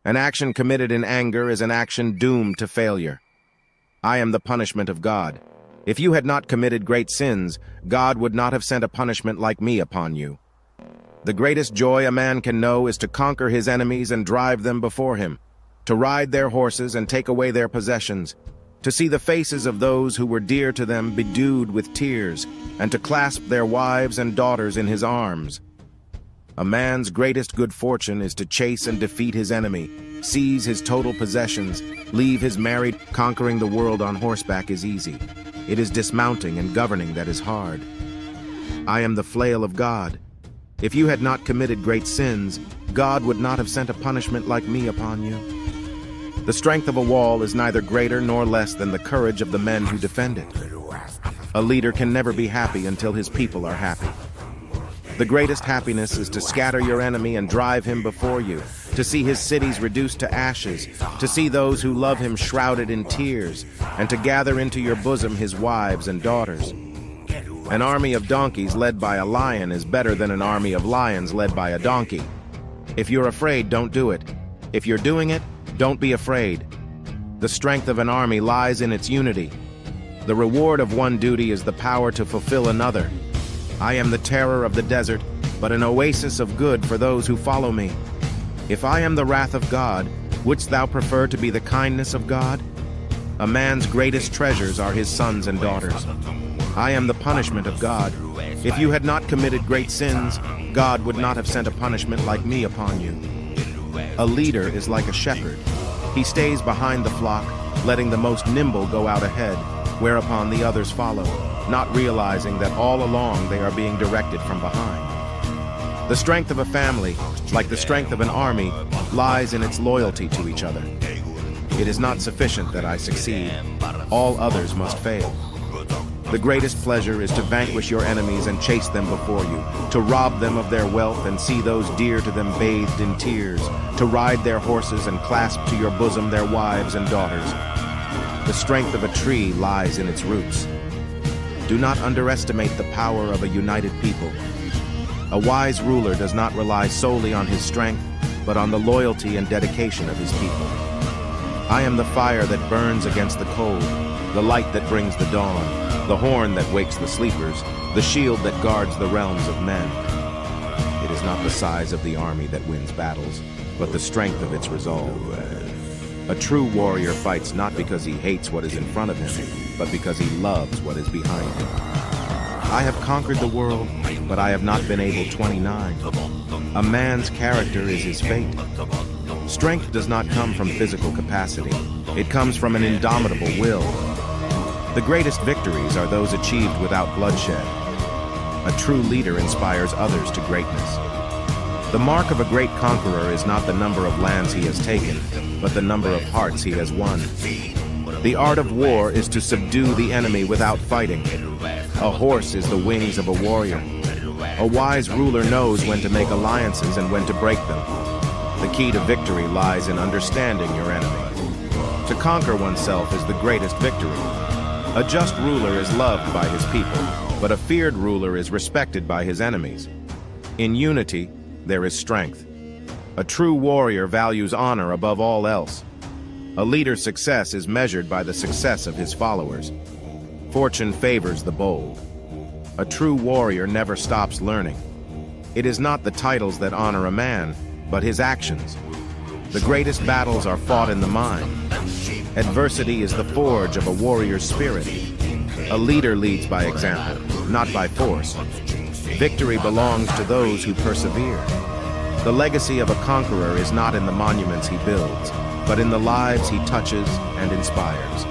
An action committed in anger is an action doomed to failure. I am the punishment of God. If you had not committed great sins, God would not have sent a punishment like me upon you. The greatest joy a man can know is to conquer his enemies and drive them before him, to ride their horses and take away their possessions, to see the faces of those who were dear to them bedewed with tears, and to clasp their wives and daughters in his arms. A man's greatest good fortune is to chase and defeat his enemy, seize his total possessions, leave his married. Conquering the world on horseback is easy. It is dismounting and governing that is hard. I am the flail of God. If you had not committed great sins, God would not have sent a punishment like me upon you. The strength of a wall is neither greater nor less than the courage of the men who defend it. A leader can never be happy until his people are happy. The greatest happiness is to scatter your enemy and drive him before you, to see his cities reduced to ashes, to see those who love him shrouded in tears, and to gather into your bosom his wives and daughters. An army of donkeys led by a lion is better than an army of lions led by a donkey. If you're afraid, don't do it. If you're doing it, don't be afraid. The strength of an army lies in its unity. The reward of one duty is the power to fulfill another. I am the terror of the desert, but an oasis of good for those who follow me. If I am the wrath of God, wouldst thou prefer to be the kindness of God? A man's greatest treasures are his sons and daughters. I am the punishment of God. If you had not committed great sins, God would not have sent a punishment like me upon you. A leader is like a shepherd. He stays behind the flock, letting the most nimble go out ahead, whereupon the others follow, not realizing that all along they are being directed from behind. The strength of a family, like the strength of an army, lies in its loyalty to each other. It is not sufficient that I succeed. All others must fail. The greatest pleasure is to vanquish your enemies and chase them before you, to rob them of their wealth and see those dear to them bathed in tears, to ride their horses and clasp to your bosom their wives and daughters. The strength of a tree lies in its roots. Do not underestimate the power of a united people. A wise ruler does not rely solely on his strength, but on the loyalty and dedication of his people. I am the fire that burns against the cold, the light that brings the dawn, the horn that wakes the sleepers, the shield that guards the realms of men. It is not the size of the army that wins battles, but the strength of its resolve. A true warrior fights not because he hates what is in front of him, but because he loves what is behind him. I have conquered the world, but I have not been able 29. A man's character is his fate. Strength does not come from physical capacity. It comes from an indomitable will. The greatest victories are those achieved without bloodshed. A true leader inspires others to greatness. The mark of a great conqueror is not the number of lands he has taken, but the number of hearts he has won. The art of war is to subdue the enemy without fighting. A horse is the wings of a warrior. A wise ruler knows when to make alliances and when to break them. The key to victory lies in understanding your enemy. To conquer oneself is the greatest victory. A just ruler is loved by his people, but a feared ruler is respected by his enemies. In unity, there is strength. A true warrior values honor above all else. A leader's success is measured by the success of his followers. Fortune favors the bold. A true warrior never stops learning. It is not the titles that honor a man, but his actions. The greatest battles are fought in the mind. Adversity is the forge of a warrior's spirit. A leader leads by example, not by force. Victory belongs to those who persevere. The legacy of a conqueror is not in the monuments he builds, but in the lives he touches and inspires.